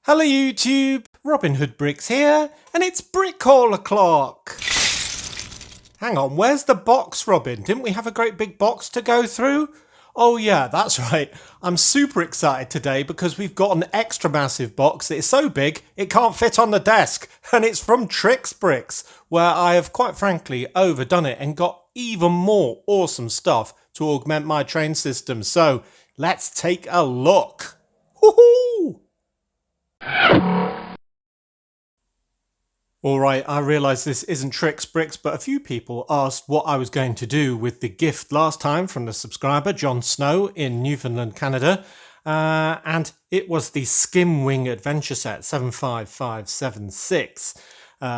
Hello YouTube, Robin Hood Bricks here, and it's Brick Haul o'clock. Hang on, where's the box, Robin? Didn't we have a great big box to go through? Oh yeah, that's right. I'm super excited today because we've got an extra massive box that is so big it can't fit on the desk, and it's from TrixBrix, where I have quite frankly overdone it and got even more awesome stuff to augment my train system. So let's take a look. Woohoo! Alright, I realise this isn't TrixBrix, but a few people asked what I was going to do with the gift last time from the subscriber, John Snow in Newfoundland, Canada. And it was the Skim Wing Adventure Set 75576,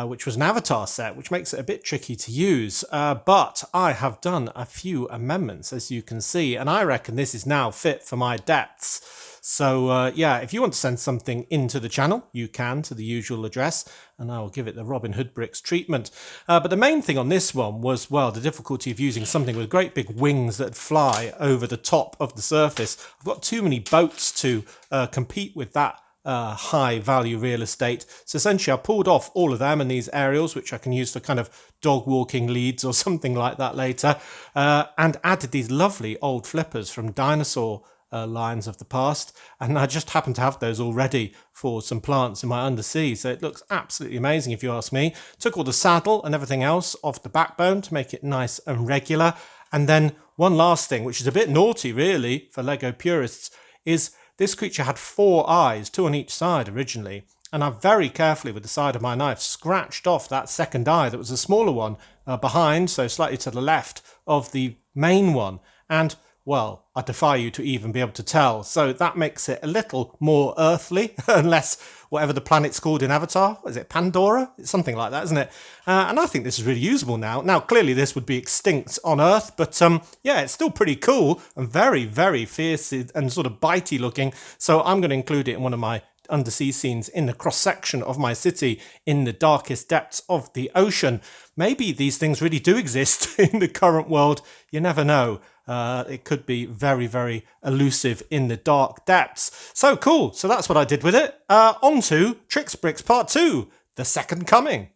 which was an avatar set, which makes it a bit tricky to use. But I have done a few amendments, as you can see, and I reckon this is now fit for my depths. So yeah, if you want to send something into the channel, you can to the usual address, and I will give it the Robin Hood Bricks treatment. But the main thing on this one was, well, the difficulty of using something with great big wings that fly over the top of the surface. I've got too many boats to compete with that high value real estate. So essentially I pulled off all of them and these aerials, which I can use for kind of dog walking leads or something like that later, and added these lovely old flippers from dinosaur lines of the past, and I just happen to have those already for some plants in my undersea, so it looks absolutely amazing if you ask me. Took all the saddle and everything else off the backbone to make it nice and regular. And then one last thing, which is a bit naughty really for Lego purists, is this creature had 4 eyes, 2 on each side originally, and I very carefully with the side of my knife scratched off that second eye that was a smaller one behind, so slightly to the left of the main one, and well, I defy you to even be able to tell. So that makes it a little more earthly, unless whatever the planet's called in Avatar, is it Pandora? It's something like that, isn't it? And I think this is really usable now. Now, clearly this would be extinct on Earth, but yeah, it's still pretty cool and very, very fierce and sort of bitey looking. So I'm going to include it in one of my undersea scenes in the cross-section of my city in the darkest depths of the ocean. Maybe these things really do exist in the current world. You never know. It could be very, very elusive in the dark depths. So cool. So that's what I did with it. On to TrixBrix Part 2, The Second Coming.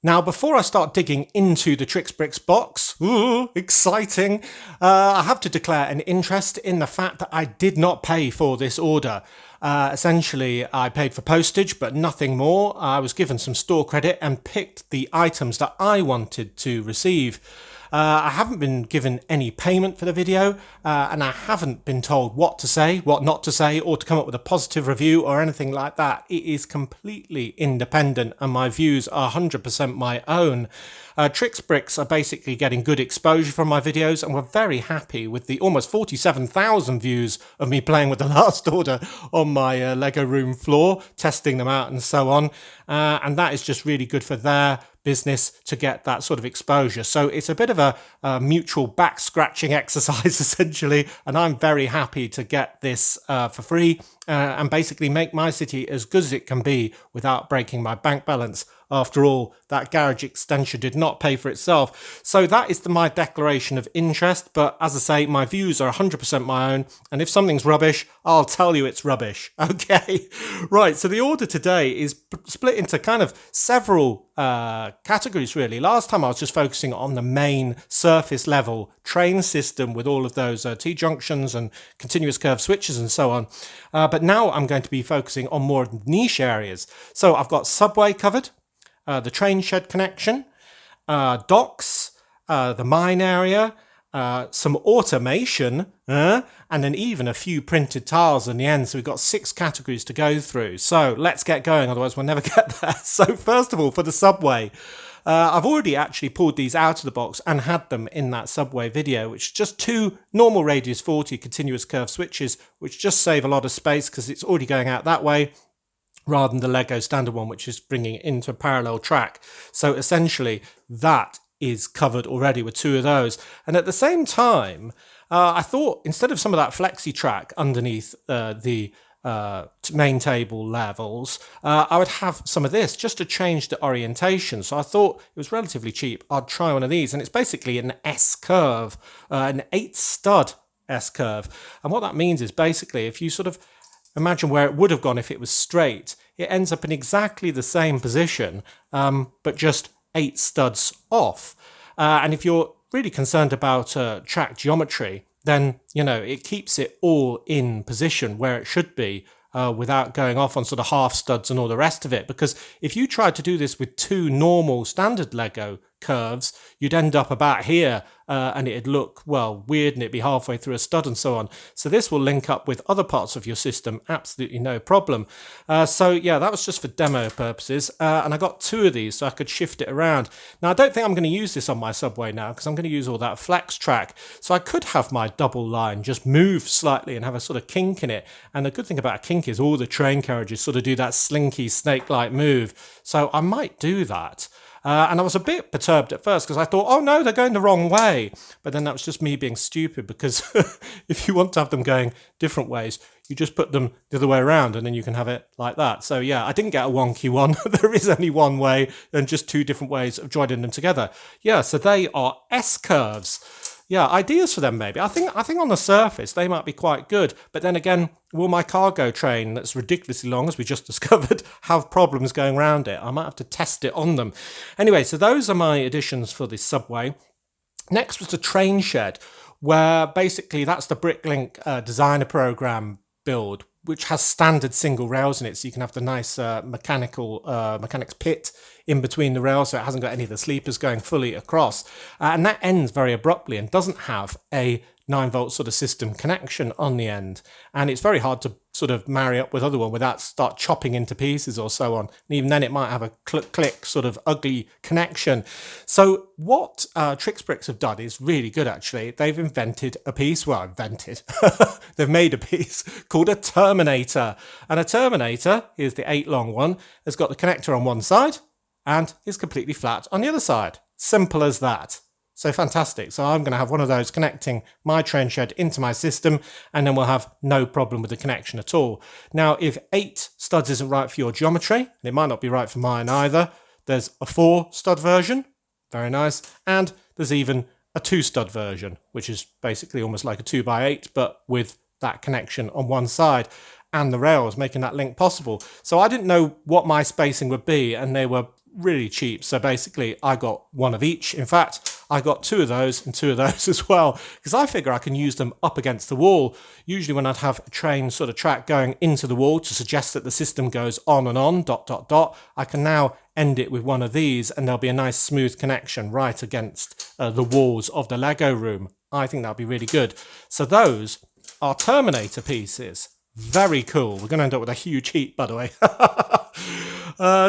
Now, before I start digging into the TrixBrix box, ooh, exciting, I have to declare an interest in the fact that I did not pay for this order. Essentially, I paid for postage, but nothing more. I was given some store credit and picked the items that I wanted to receive. I haven't been given any payment for the video, and I haven't been told what to say, what not to say, or to come up with a positive review or anything like that. It is completely independent, and my views are 100% my own. TrixBrix are basically getting good exposure from my videos, and we're very happy with the almost 47,000 views of me playing with the last order on my Lego room floor, testing them out and so on. And that is just really good for their business to get that sort of exposure. So it's a bit of a mutual back scratching exercise essentially, and I'm very happy to get this for free and basically make my city as good as it can be without breaking my bank balance. After all, that garage extension did not pay for itself. So that is my declaration of interest. But as I say, my views are 100% my own. And if something's rubbish, I'll tell you it's rubbish. Okay, right. So the order today is split into kind of several categories, really. Last time I was just focusing on the main surface level train system with all of those T-junctions and continuous curve switches and so on. But now I'm going to be focusing on more niche areas. So I've got subway covered. The train shed connection, docks, the mine area, some automation, and then even a few printed tiles in the end. So we've got 6 categories to go through. So let's get going, otherwise we'll never get there. So first of all, for the subway, I've already actually pulled these out of the box and had them in that subway video, which is just 2 normal radius 40 continuous curve switches, which just save a lot of space because it's already going out that way, rather than the Lego standard one, which is bringing it into a parallel track. So essentially that is covered already with 2 of those. And at the same time, I thought instead of some of that flexi track underneath the main table levels, I would have some of this just to change the orientation. So I thought it was relatively cheap. I'd try one of these, and it's basically an S curve, an 8 stud S curve. And what that means is basically if you sort of imagine where it would have gone if it was straight. It ends up in exactly the same position, but just 8 studs off. And if you're really concerned about track geometry, then, it keeps it all in position where it should be, without going off on sort of half studs and all the rest of it. Because if you tried to do this with 2 normal standard Lego curves, you'd end up about here, and it'd look, well, weird, and it'd be halfway through a stud and so on. So this will link up with other parts of your system, absolutely no problem. So yeah, that was just for demo purposes, and I got 2 of these so I could shift it around. Now I don't think I'm going to use this on my subway now, because I'm going to use all that flex track. So I could have my double line just move slightly and have a sort of kink in it. And the good thing about a kink is all the train carriages sort of do that slinky snake-like move. So I might do that. And I was a bit perturbed at first because I thought, oh no, they're going the wrong way. But then that was just me being stupid, because if you want to have them going different ways, you just put them the other way around and then you can have it like that. So yeah, I didn't get a wonky one. There is only one way and just 2 different ways of joining them together. Yeah, so they are S-curves. Yeah, ideas for them maybe. I think on the surface they might be quite good, but then again, will my cargo train that's ridiculously long, as we just discovered, have problems going around it? I might have to test it on them. Anyway, so those are my additions for this subway. Next was the train shed, where basically that's the Bricklink designer program build, which has standard single rails in it, so you can have the nice mechanics pit in between the rails, so it hasn't got any of the sleepers going fully across. And that ends very abruptly and doesn't have a 9-volt sort of system connection on the end. And it's very hard to sort of marry up with other one without start chopping into pieces or so on. And even then it might have a click sort of ugly connection. So what TrixBrix have done is really good, actually. They've invented a piece, they've made a piece called a terminator. And a terminator, here's the 8 long one, has got the connector on one side and is completely flat on the other side. Simple as that. So fantastic. So I'm going to have one of those connecting my train shed into my system, and then we'll have no problem with the connection at all. Now, if 8 studs isn't right for your geometry, and it might not be right for mine either, there's a 4 stud version, very nice, and there's even a 2 stud version, which is basically almost like a 2x8, but with that connection on one side and the rails making that link possible. So I didn't know what my spacing would be, and they were really cheap. So basically I got 1 of each. In fact, I got 2 of those and 2 of those as well, because I figure I can use them up against the wall. Usually when I'd have a train sort of track going into the wall to suggest that the system goes on and on, ... I can now end it with 1 of these, and there'll be a nice smooth connection right against the walls of the Lego room. I think that'll be really good. So those are Terminator pieces. Very cool. We're going to end up with a huge heap, by the way.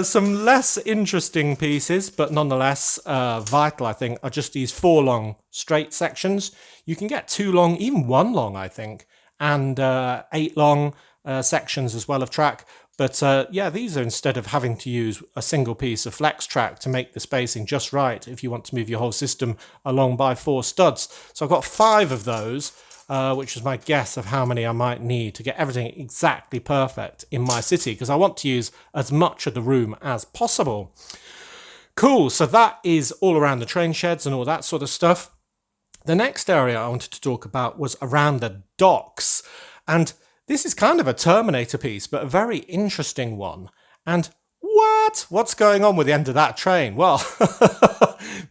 Some less interesting pieces, but nonetheless vital, I think, are just these 4 long straight sections. You can get 2 long, even 1 long, I think, and 8 long sections as well of track. But yeah, these are instead of having to use a single piece of flex track to make the spacing just right if you want to move your whole system along by 4 studs. So I've got 5 of those, which is my guess of how many I might need to get everything exactly perfect in my city, because I want to use as much of the room as possible. Cool, so that is all around the train sheds and all that sort of stuff. The next area I wanted to talk about was around the docks. And this is kind of a Terminator piece, but a very interesting one. And what's going on with the end of that train? Well,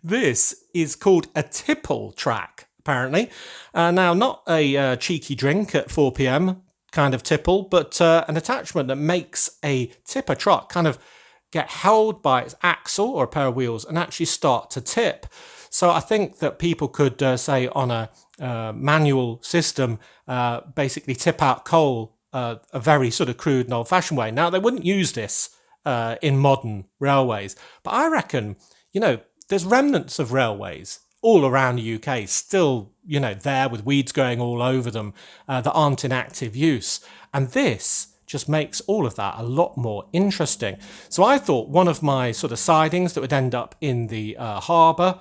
this is called a tipple track, apparently. Now, not a cheeky drink at 4 p.m. kind of tipple, but an attachment that makes a tipper truck kind of get held by its axle or a pair of wheels and actually start to tip. So I think that people could say on a manual system, basically tip out coal a very sort of crude and old-fashioned way. Now, they wouldn't use this in modern railways, but I reckon, there's remnants of railways all around the UK still, there with weeds growing all over them that aren't in active use. And this just makes all of that a lot more interesting. So I thought one of my sort of sidings that would end up in the harbour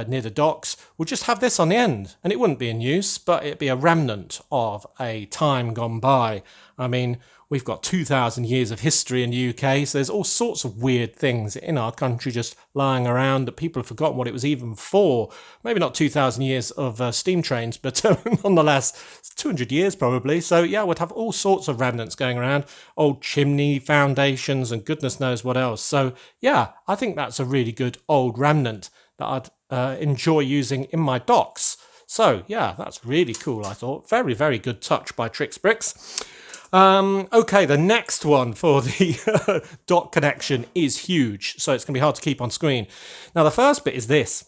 near the docks would just have this on the end, and it wouldn't be in use, but it'd be a remnant of a time gone by. I mean, we've got 2,000 years of history in the UK, so there's all sorts of weird things in our country just lying around that people have forgotten what it was even for. Maybe not 2,000 years of steam trains, but nonetheless, 200 years probably. So yeah, we'd have all sorts of remnants going around, old chimney foundations and goodness knows what else. So yeah, I think that's a really good old remnant that I'd enjoy using in my docks. So yeah, that's really cool, I thought. Very, very good touch by TrixBrix. Okay, the next one for the dock connection is huge, so it's going to be hard to keep on screen. Now, the first bit is this,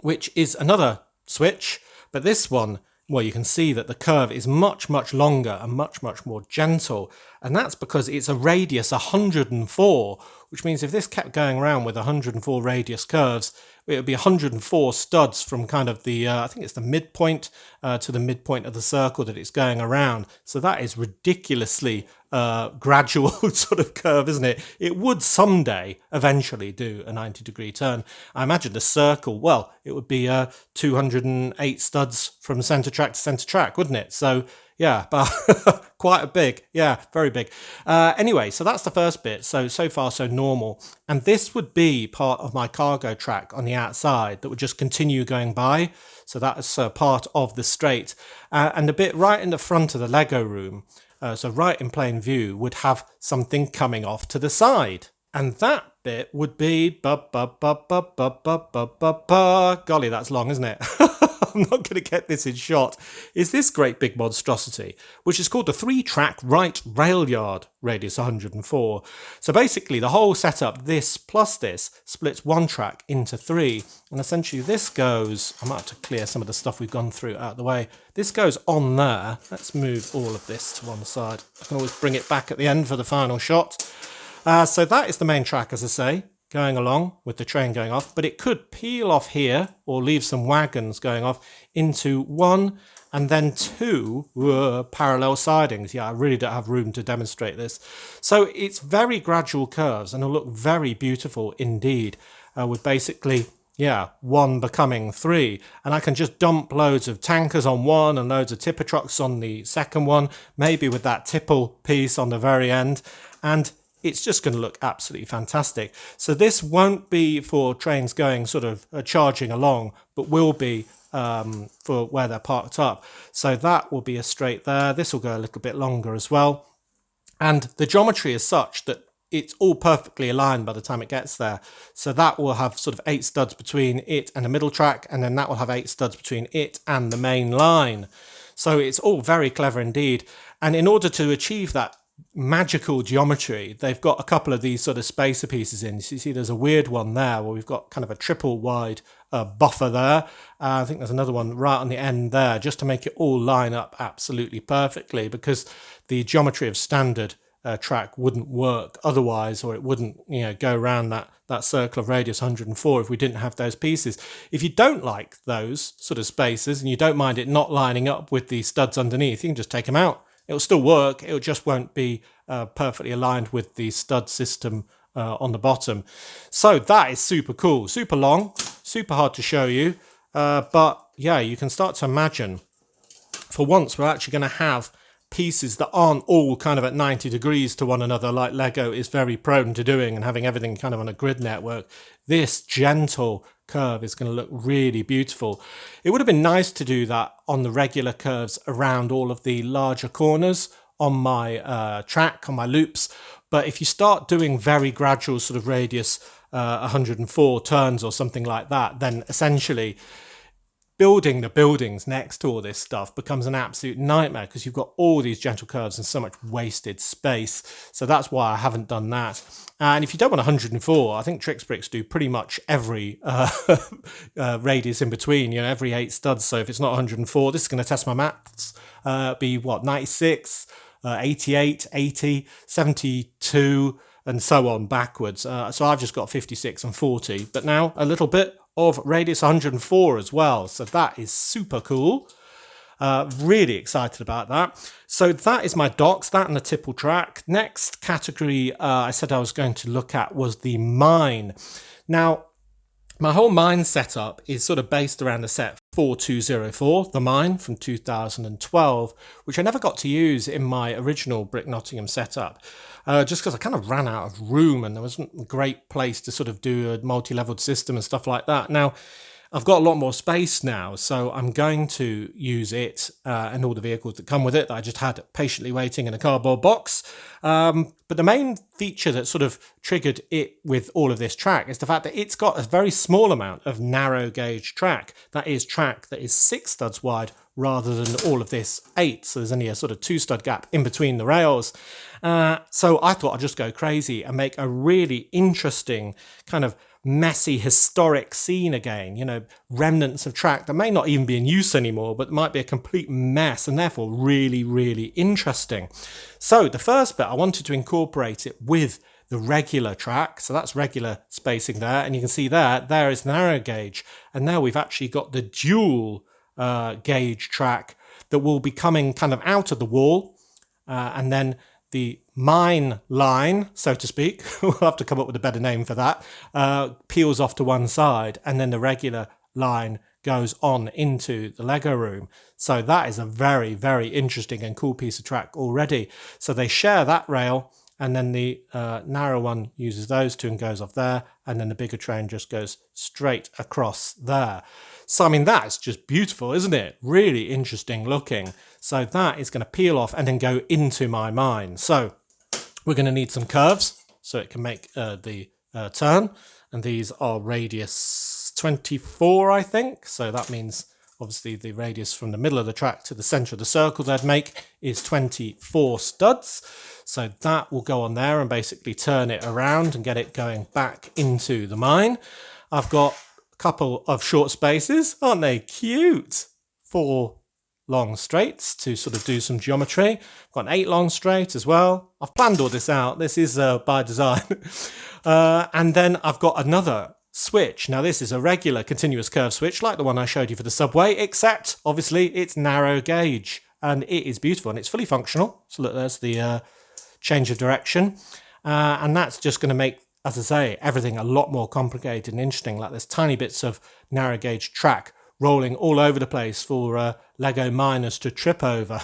which is another switch, but this one, well, you can see that the curve is much, much longer and much, much more gentle, and that's because it's a radius 104, which means if this kept going around with 104 radius curves, it would be 104 studs from kind of the, I think it's the midpoint to the midpoint of the circle that it's going around. So that is ridiculously gradual sort of curve, isn't it? It would someday eventually do a 90-degree turn. I imagine the circle, well, it would be 208 studs from centre track to centre track, wouldn't it? So yeah, but quite a big, yeah, very big. Anyway, so that's the first bit. So far, so normal. And this would be part of my cargo track on the outside that would just continue going by. So that's part of the straight. And a bit right in the front of the Lego room, so right in plain view, would have something coming off to the side. And that bit would be golly, that's long, isn't it? I'm not going to get this in shot. Is this great big monstrosity, which is called the 3-track right rail yard, radius 104. So basically the whole setup, this plus this, splits one track into 3. And essentially this goes, I might have to clear some of the stuff we've gone through out of the way. This goes on there. Let's move all of this to one side. I can always bring it back at the end for the final shot. So that is the main track, as I say, going along with the train going off, but it could peel off here or leave some wagons going off into 1 and then 2 parallel sidings. Yeah, I really don't have room to demonstrate this. So it's very gradual curves and it'll look very beautiful indeed, with basically, yeah, 1 becoming 3. And I can just dump loads of tankers on 1 and loads of tipper trucks on the second one, maybe with that tipple piece on the very end. And it's just going to look absolutely fantastic. So this won't be for trains going sort of charging along, but will be for where they're parked up. So that will be a straight there. This will go a little bit longer as well. And the geometry is such that it's all perfectly aligned by the time it gets there. So that will have sort of 8 studs between it and the middle track, and then that will have 8 studs between it and the main line. So it's all very clever indeed. And in order to achieve that magical geometry, they've got a couple of these sort of spacer pieces in. So you see there's a weird one there where we've got kind of a triple wide buffer there. I think there's another one right on the end there, just to make it all line up absolutely perfectly, because the geometry of standard track wouldn't work otherwise, or it wouldn't, you know, go around that circle of radius 104 if we didn't have those pieces. If you don't like those sort of spacers and you don't mind it not lining up with the studs underneath, you can just take them out. It'll still work, it just won't be perfectly aligned with the stud system on the bottom. So that is super cool, super long, super hard to show you, but yeah, you can start to imagine for once we're actually going to have pieces that aren't all kind of at 90 degrees to one another like Lego is very prone to doing, and having everything kind of on a grid network. This gentle curve is going to look really beautiful. It would have been nice to do that on the regular curves around all of the larger corners on my track, on my loops, but if you start doing very gradual sort of radius 104 turns or something like that, then essentially building the buildings next to all this stuff becomes an absolute nightmare, because you've got all these gentle curves and so much wasted space. So that's why I haven't done that. And if you don't want 104, I think TrixBrix do pretty much every radius in between, you know, every 8 studs. So if it's not 104, this is going to test my maths, be what, 96, 88, 80, 72, and so on backwards. So I've just got 56 and 40, but now a little bit of radius 104 as well. So that is super cool. Really excited about that. So that is my docks, that and the tipple track. Next category I said I was going to look at was the mine. Now, My whole mine setup is sort of based around the set 4204, the mine from 2012, which I never got to use in my original Brick Nottingham setup, just because I kind of ran out of room and there wasn't a great place to sort of do a multi-leveled system and stuff like that. Now, I've got a lot more space now, so I'm going to use it and all the vehicles that come with it that I just had patiently waiting in a cardboard box. But the main feature that sort of triggered it with all of this track is the fact that it's got a very small amount of narrow gauge track. That is track that is 6 studs wide rather than all of this 8. So there's only a sort of 2 stud gap in between the rails. So I thought I'd just go crazy and make a really interesting kind of messy historic scene again, you know, remnants of track that may not even be in use anymore, but might be a complete mess and therefore really, really interesting. So the first bit, I wanted to incorporate it with the regular track. So that's regular spacing there. And you can see there is narrow gauge. And now we've actually got the dual gauge track that will be coming kind of out of the wall. And then the mine line, so to speak, we'll have to come up with a better name for that, peels off to one side, and then the regular line goes on into the Lego room. So that is a very, very interesting and cool piece of track already. So they share that rail, and then the narrow one uses those two and goes off there, and then the bigger train just goes straight across there. So, I mean, that's just beautiful, isn't it? Really interesting looking. So that is going to peel off and then go into my mine. So we're going to need some curves so it can make the turn. And these are radius 24, I think. So that means obviously the radius from the middle of the track to the center of the circle they'd make is 24 studs. So that will go on there and basically turn it around and get it going back into the mine. I've got couple of short spaces, aren't they cute? 4 long straights to sort of do some geometry. I've got an 8 long straight as well. I've planned all this out. This is by design. And then I've got another switch. Now this is a regular continuous curve switch like the one I showed you for the subway, except obviously it's narrow gauge and it is beautiful and it's fully functional. So look, there's the change of direction. And that's just going to make, as I say, everything a lot more complicated and interesting. Like there's tiny bits of narrow gauge track rolling all over the place for Lego miners to trip over.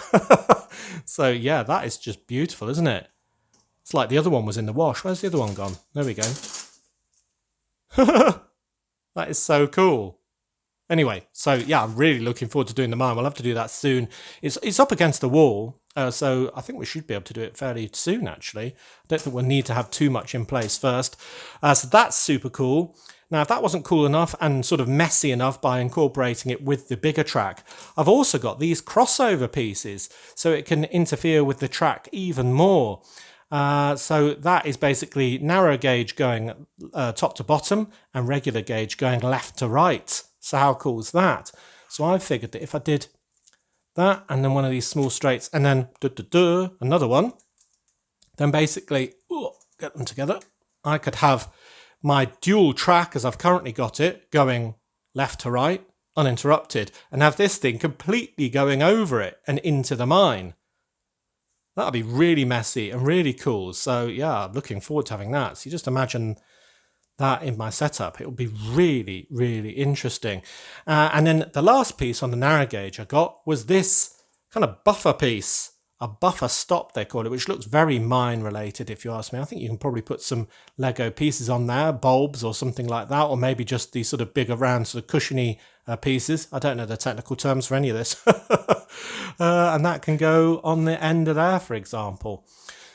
So yeah, that is just beautiful, isn't it? It's like the other one was in the wash. Where's the other one gone? There we go. That is so cool. Anyway, so yeah, I'm really looking forward to doing the mine. We'll have to do that soon. It's up against the wall, so I think we should be able to do it fairly soon, actually. I don't think we'll need to have too much in place first. So that's super cool. Now, if that wasn't cool enough and sort of messy enough by incorporating it with the bigger track, I've also got these crossover pieces, so it can interfere with the track even more. So that is basically narrow gauge going top to bottom and regular gauge going left to right. So how cool is that? So I figured that if I did that and then one of these small straights and then another one, then basically get them together. I could have my dual track as I've currently got it going left to right uninterrupted and have this thing completely going over it and into the mine. That'll be really messy and really cool. So yeah, I'm looking forward to having that. So you just imagine that in my setup. It will be really, really interesting. And then the last piece on the narrow gauge I got was this kind of buffer piece, a buffer stop they call it, which looks very mine related if you ask me. I think you can probably put some Lego pieces on there, bulbs or something like that, or maybe just these sort of bigger round sort of cushiony pieces. I don't know the technical terms for any of this. And that can go on the end of there, for example.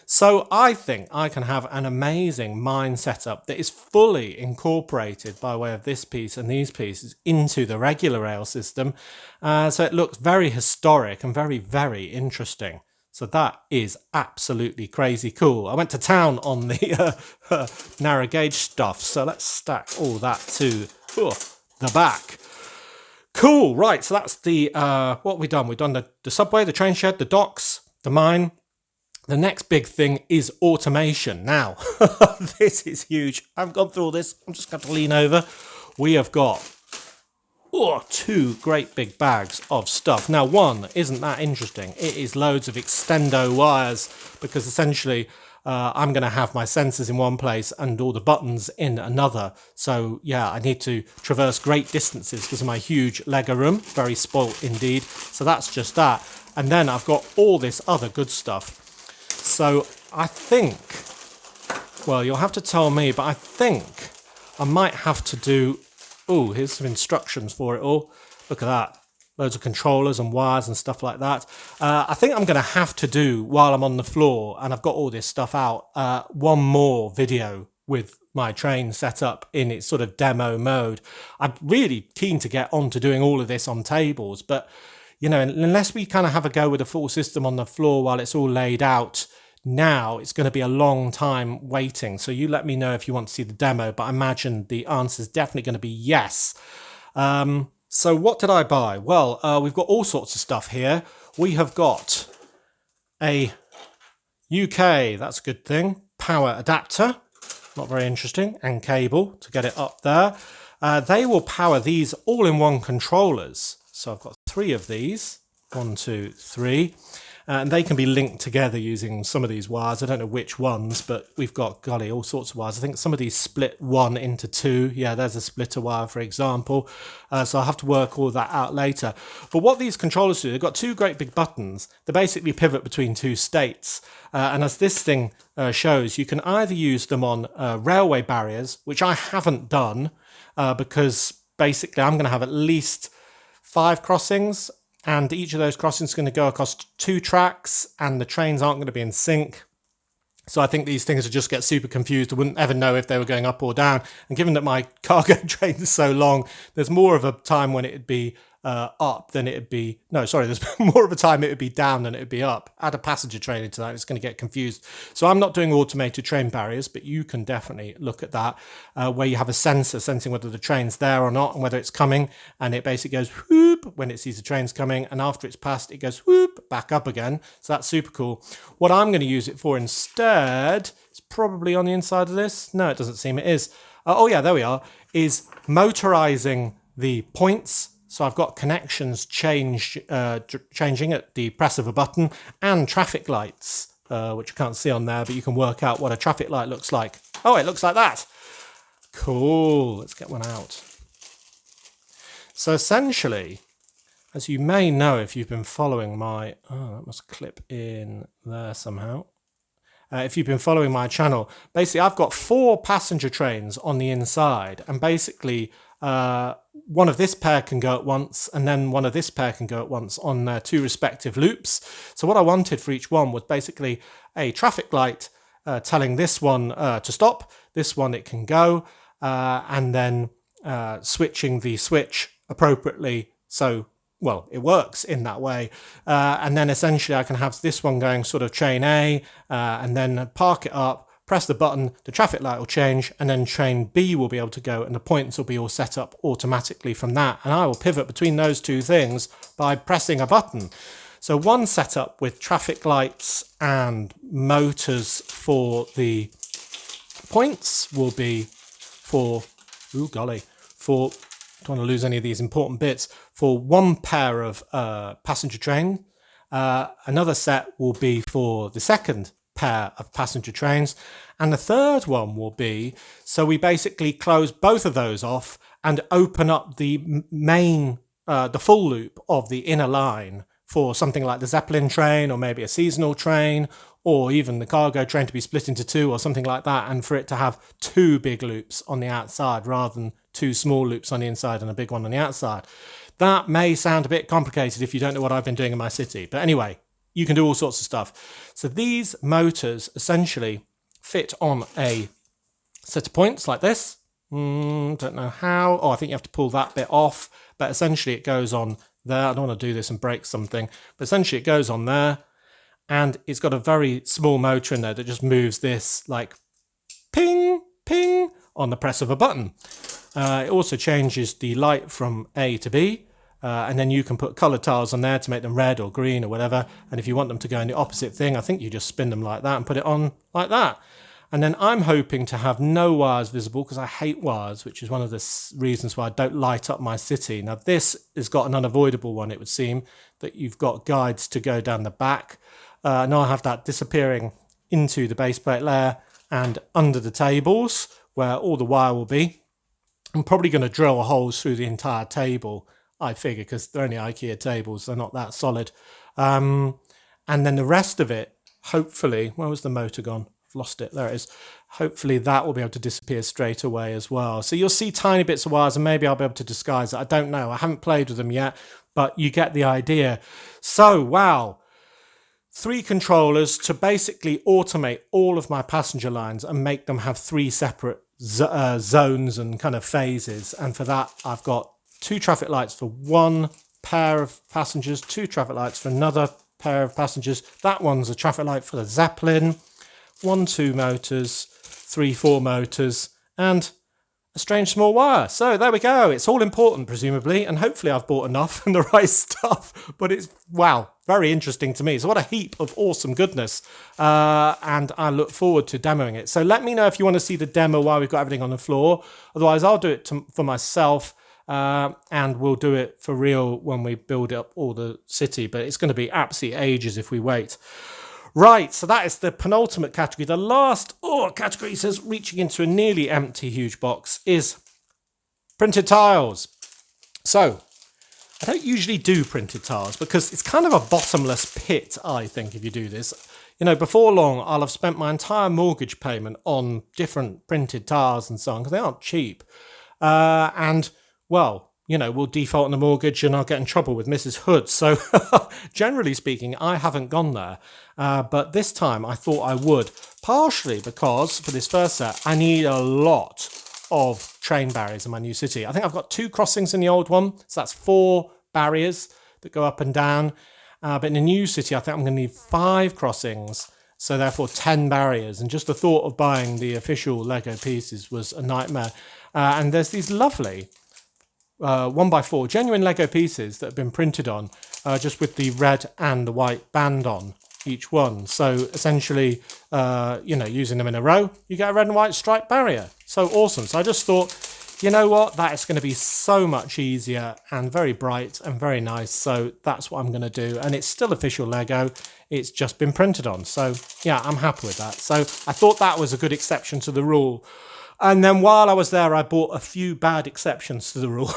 So I think I can have an amazing mine setup that is fully incorporated by way of this piece and these pieces into the regular rail system. So it looks very historic and very, very interesting. So that is absolutely crazy cool. I went to town on the narrow gauge stuff. So let's stack all that to the back. Cool, right, so that's the, what we've done. We've done the subway, the train shed, the docks, the mine. The next big thing is automation. Now, this is huge. I've gone through all this. I'm just going to lean over. We have got 2 great big bags of stuff. Now, one isn't that interesting. It is loads of extendo wires because essentially I'm going to have my sensors in one place and all the buttons in another. So yeah, I need to traverse great distances because of my huge Lego room. Very spoilt indeed. So that's just that. And then I've got all this other good stuff. So I think, well, you'll have to tell me, but I think I might have to do, oh, here's some instructions for it all. Look at that. Loads of controllers and wires and stuff like that. I think I'm going to have to do, while I'm on the floor and I've got all this stuff out, one more video with my train set up in its sort of demo mode. I'm really keen to get on to doing all of this on tables, but you know, unless we kind of have a go with a full system on the floor while it's all laid out now, it's going to be a long time waiting. So you let me know if you want to see the demo, but I imagine the answer is definitely going to be yes. So what did I buy? Well, we've got all sorts of stuff here. We have got a UK, that's a good thing, power adapter, not very interesting, and cable to get it up there. They will power these all-in-one controllers. So I've got 3 of these, 1, 2, 3. And they can be linked together using some of these wires. I don't know which ones, but we've got, golly, all sorts of wires. I think some of these split 1 into 2. Yeah, there's a splitter wire, for example. So I'll have to work all that out later. But what these controllers do, they've got 2 great big buttons. They basically pivot between 2 states. And as this thing shows, you can either use them on railway barriers, which I haven't done because basically I'm going to have at least 5 crossings. And each of those crossings is going to go across 2 tracks and the trains aren't going to be in sync. So I think these things would just get super confused. I wouldn't ever know if they were going up or down. And given that my cargo train is so long, there's more of a time when it'd be up than it'd be... No, sorry, there's more of a time it would be down than it'd be up. Add a passenger train into that, it's going to get confused. So I'm not doing automated train barriers, but you can definitely look at that, where you have a sensor sensing whether the train's there or not and whether it's coming. And it basically goes whoop when it sees the train's coming. And after it's passed, it goes whoop back up again. So that's super cool. What I'm going to use it for instead is probably on the inside of this. No, it doesn't seem it is. Oh yeah, there we are. Is motorizing the points. So I've got connections changing at the press of a button, and traffic lights, which you can't see on there, but you can work out what a traffic light looks like. Oh, it looks like that. Cool. Let's get one out. So essentially, as you may know if you've been following my... Oh, that must clip in there somehow. If you've been following my channel, basically I've got 4 passenger trains on the inside, and basically one of this pair can go at once, and then one of this pair can go at once on their 2 respective loops. So what I wanted for each one was basically a traffic light telling this one to stop, this one it can go, and then switching the switch appropriately. So, well, it works in that way. And then essentially I can have this one going sort of train A, and then park it up, press the button, the traffic light will change, and then train B will be able to go, and the points will be all set up automatically from that. And I will pivot between those 2 things by pressing a button. So one setup with traffic lights and motors for the points will be for, ooh golly, for, don't want to lose any of these important bits, for 1 pair of passenger train. Another set will be for the second pair of passenger trains, and the third one will be, so we basically close both of those off and open up the main, the full loop of the inner line for something like the Zeppelin train, or maybe a seasonal train, or even the cargo train to be split into 2 or something like that, and for it to have 2 big loops on the outside rather than 2 small loops on the inside and a big one on the outside. That may sound a bit complicated if you don't know what I've been doing in my city, but anyway, you can do all sorts of stuff. So these motors essentially fit on a set of points like this. Don't know how. Oh, I think you have to pull that bit off. But essentially it goes on there. I don't want to do this and break something. But essentially it goes on there. And it's got a very small motor in there that just moves this like ping, ping on the press of a button. It also changes the light from A to B. And then you can put coloured tiles on there to make them red or green or whatever. And if you want them to go in the opposite thing, I think you just spin them like that and put it on like that. And then I'm hoping to have no wires visible because I hate wires, which is one of the reasons why I don't light up my city. Now this has got an unavoidable one, it would seem, that you've got guides to go down the back. Now I have that disappearing into the base plate layer and under the tables where all the wire will be. I'm probably going to drill holes through the entire table, I figure, because they're only IKEA tables, they're not that solid. And then the rest of it, hopefully, where was the motor gone? I've lost it, there it is. Hopefully that will be able to disappear straight away as well. So you'll see tiny bits of wires and maybe I'll be able to disguise it. I don't know, I haven't played with them yet, but you get the idea. So, wow. 3 controllers to basically automate all of my passenger lines and make them have 3 separate zones and kind of phases. And for that, I've got 2 traffic lights for one pair of passengers, 2 traffic lights for another pair of passengers. That one's a traffic light for the Zeppelin, 1, 2 motors, 3, 4 motors, and a strange small wire. So there we go. It's all important, presumably, and hopefully I've bought enough and the right stuff. But it's, wow, very interesting to me. So what a heap of awesome goodness. And I look forward to demoing it. So let me know if you want to see the demo while we've got everything on the floor. Otherwise, I'll do it for myself. And we'll do it for real when we build up all the city. But it's going to be absolutely ages if we wait. Right, so that is the penultimate category. The last category says, reaching into a nearly empty huge box, is printed tiles. So, I don't usually do printed tiles because it's kind of a bottomless pit, I think, if you do this. You know, before long, I'll have spent my entire mortgage payment on different printed tiles and so on, because they aren't cheap. And, well, you know, we'll default on the mortgage and I'll get in trouble with Mrs. Hood. So generally speaking, I haven't gone there. But this time I thought I would, partially because for this first set, I need a lot of train barriers in my new city. I think I've got 2 crossings in the old one. So that's 4 barriers that go up and down. But in the new city, I think I'm going to need 5 crossings. So therefore 10 barriers. And just the thought of buying the official Lego pieces was a nightmare. And there's these lovely 1x4 genuine Lego pieces that have been printed on, just with the red and the white band on each one. So essentially, you know, using them in a row, you get a red and white striped barrier. So awesome. So I just thought, you know what, that is going to be so much easier and very bright and very nice. So that's what I'm going to do. And it's still official Lego. It's just been printed on. So yeah, I'm happy with that. So I thought that was a good exception to the rule. And then while I was there, I bought a few bad exceptions to the rule.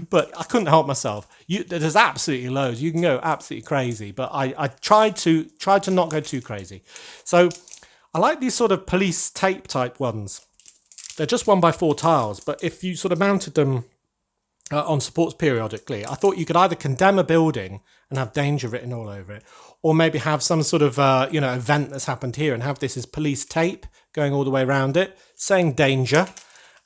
But I couldn't help myself. There's absolutely loads. You can go absolutely crazy. But I tried to not go too crazy. So I like these sort of police tape type ones. They're just 1x4 tiles. But if you sort of mounted them on supports periodically, I thought you could either condemn a building and have danger written all over it, or maybe have some sort of you know, event that's happened here and have this as police tape going all the way around it, saying danger,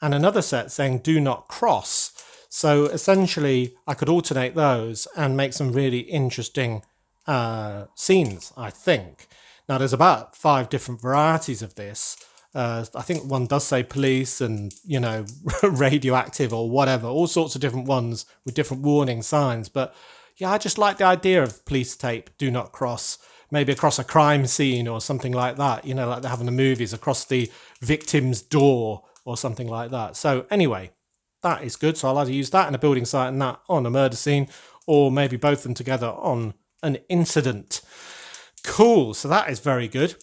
and another set saying do not cross. So essentially, I could alternate those and make some really interesting scenes, I think. Now, there's about 5 different varieties of this. I think one does say police and, you know, radioactive or whatever, all sorts of different ones with different warning signs. But yeah, I just like the idea of police tape, do not cross, maybe across a crime scene or something like that, you know, like they have in the movies, across the victim's door or something like that. So anyway, that is good. So I'll either use that in a building site and that on a murder scene, or maybe both of them together on an incident. Cool. So that is very good.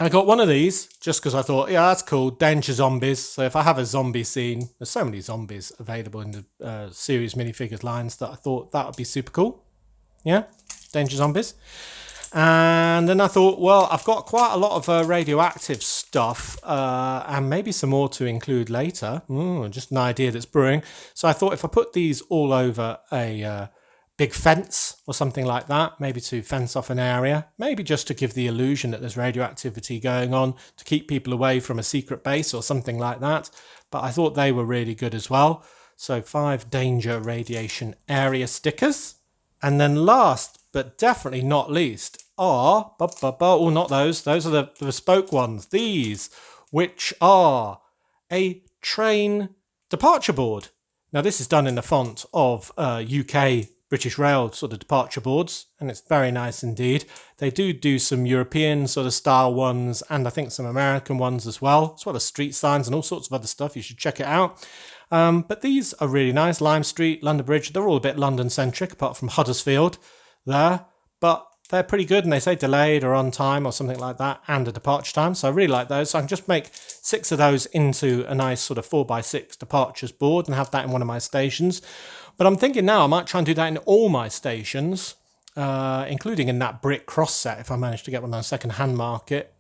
I got one of these just because I thought, yeah, that's cool. Danger zombies. So if I have a zombie scene, there's so many zombies available in the series minifigures lines that I thought that would be super cool. Yeah, danger zombies. And then I thought, well, I've got quite a lot of radioactive stuff and maybe some more to include later. Just an idea that's brewing. So I thought if I put these all over a big fence or something like that, maybe to fence off an area, maybe just to give the illusion that there's radioactivity going on to keep people away from a secret base or something like that. But I thought they were really good as well. So 5 danger radiation area stickers. And then last but definitely not least are, not those are the bespoke ones, these, which are a train departure board. Now this is done in the font of UK British Rail sort of departure boards, and it's very nice indeed. They do some European sort of style ones, and I think some American ones as well as street signs and all sorts of other stuff. You should check it out. But these are really nice. Lime Street, London Bridge, they're all a bit London centric apart from Huddersfield there, but they're pretty good, and they say delayed or on time or something like that, and a departure time. So I really like those. So I can just make 6 of those into a nice sort of 4x6 departures board and have that in one of my stations. But I'm thinking now I might try and do that in all my stations, including in that brick cross set if I manage to get one on a second-hand market.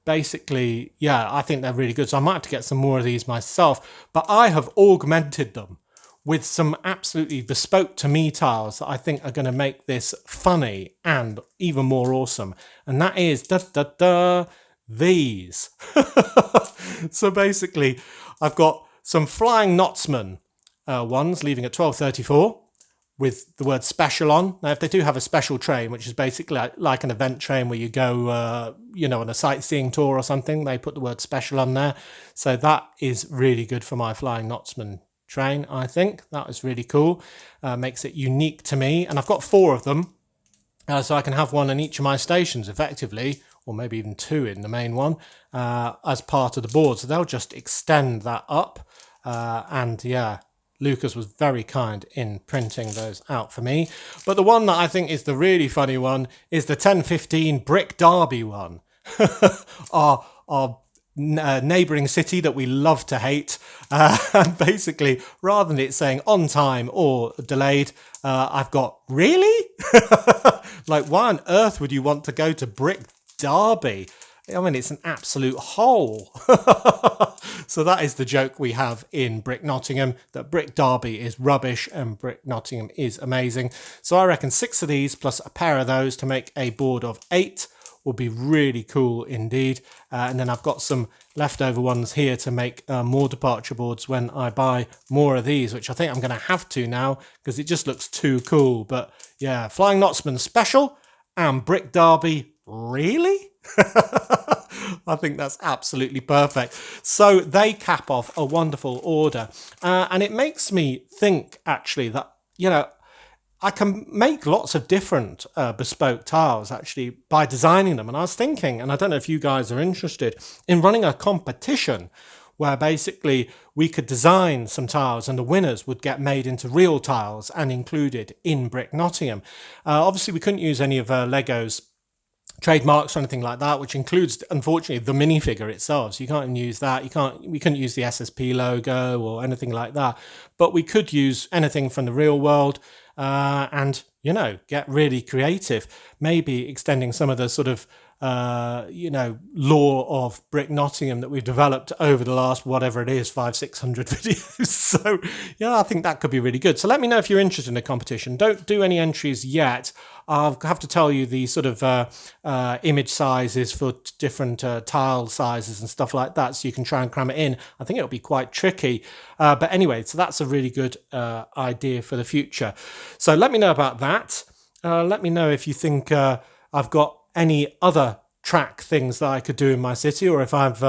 Basically, yeah, I think they're really good. So I might have to get some more of these myself. But I have augmented them with some absolutely bespoke to me tiles that I think are going to make this funny and even more awesome. And that is these. So basically, I've got some Flying Knotsman ones leaving at 1234 with the word special on. Now, if they do have a special train, which is basically like an event train where you go, on a sightseeing tour or something, they put the word special on there. So that is really good for my Flying Knotsman train, I think. That is really cool. Makes it unique to me. And I've got 4 of them, so I can have one in each of my stations effectively, or maybe even 2 in the main one, as part of the board. So they'll just extend that up. And yeah, Lucas was very kind in printing those out for me. But the one that I think is the really funny one is the 1015 Brick Derby one. our neighbouring city that we love to hate. And basically, rather than it saying on time or delayed, I've got, really? Like, why on earth would you want to go to Brick Derby? I mean, it's an absolute hole. So that is the joke we have in Brick Nottingham, that Brick Derby is rubbish and Brick Nottingham is amazing. So I reckon 6 of these plus a pair of those to make a board of 8 will be really cool indeed. And then I've got some leftover ones here to make more departure boards when I buy more of these, which I think I'm going to have to now because it just looks too cool. But yeah, Flying Knotsman special and Brick Derby, really? I think that's absolutely perfect. So they cap off a wonderful order. And it makes me think, actually, that, I can make lots of different bespoke tiles, actually, by designing them. And I was thinking, and I don't know if you guys are interested, in running a competition where basically we could design some tiles and the winners would get made into real tiles and included in Brick Nottingham. Obviously, we couldn't use any of Lego's trademarks or anything like that, which includes, unfortunately, the minifigure itself. So you can't even use that. We couldn't use the SSP logo or anything like that. But we could use anything from the real world and, get really creative. Maybe extending some of the sort of, lore of Brick Nottingham that we've developed over the last, whatever it is, 500-600 videos. So, yeah, I think that could be really good. So let me know if you're interested in the competition. Don't do any entries yet. I'll have to tell you the sort of image sizes for different tile sizes and stuff like that, so you can try and cram it in. I think it'll be quite tricky. But anyway, so that's a really good idea for the future. So let me know about that. Let me know if you think I've got any other track things that I could do in my city, or if I've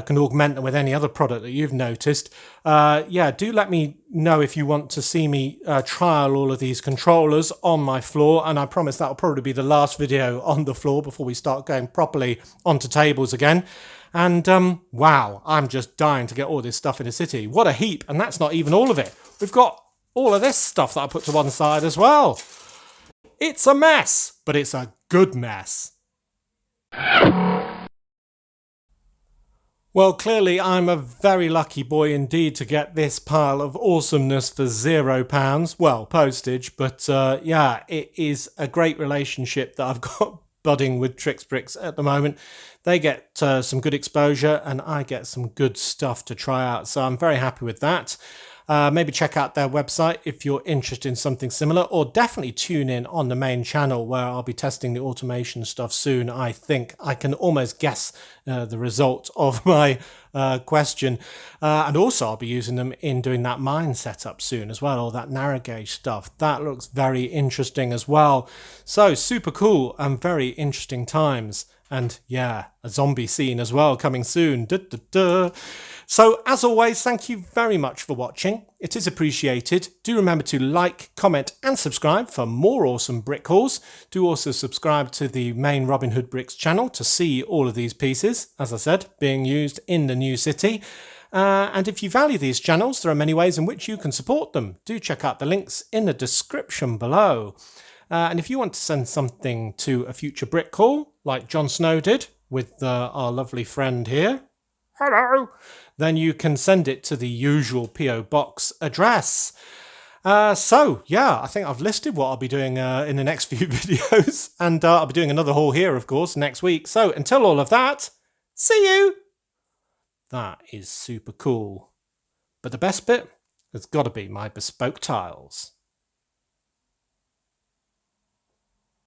can augment them with any other product that you've noticed. Do let me know if you want to see me trial all of these controllers on my floor, and I promise that'll probably be the last video on the floor before we start going properly onto tables again. And wow, I'm just dying to get all this stuff in the city. What a heap, and that's not even all of it. We've got all of this stuff that I put to one side as well. It's a mess, but it's a good mess. Well, clearly I'm a very lucky boy indeed to get this pile of awesomeness for £0. Well, postage, but it is a great relationship that I've got budding with TrixBrix at the moment. They get some good exposure and I get some good stuff to try out, so I'm very happy with that. Maybe check out their website if you're interested in something similar, or definitely tune in on the main channel where I'll be testing the automation stuff soon. I think I can almost guess the result of my question. And also I'll be using them in doing that mine setup soon as well, or that narrow gauge stuff. That looks very interesting as well. So super cool and very interesting times. And yeah, a zombie scene as well coming soon. So as always, thank you very much for watching. It is appreciated. Do remember to like, comment and subscribe for more awesome brick hauls. Do also subscribe to the main Robin Hood Bricks channel to see all of these pieces, as I said, being used in the new city. And if you value these channels, there are many ways in which you can support them. Do check out the links in the description below. And if you want to send something to a future brick call, like Jon Snow did with our lovely friend here, hello, then you can send it to the usual PO box address. So yeah, I think I've listed what I'll be doing in the next few videos, and I'll be doing another haul here, of course, next week. So until all of that, see you. That is super cool. But the best bit has got to be my bespoke tiles.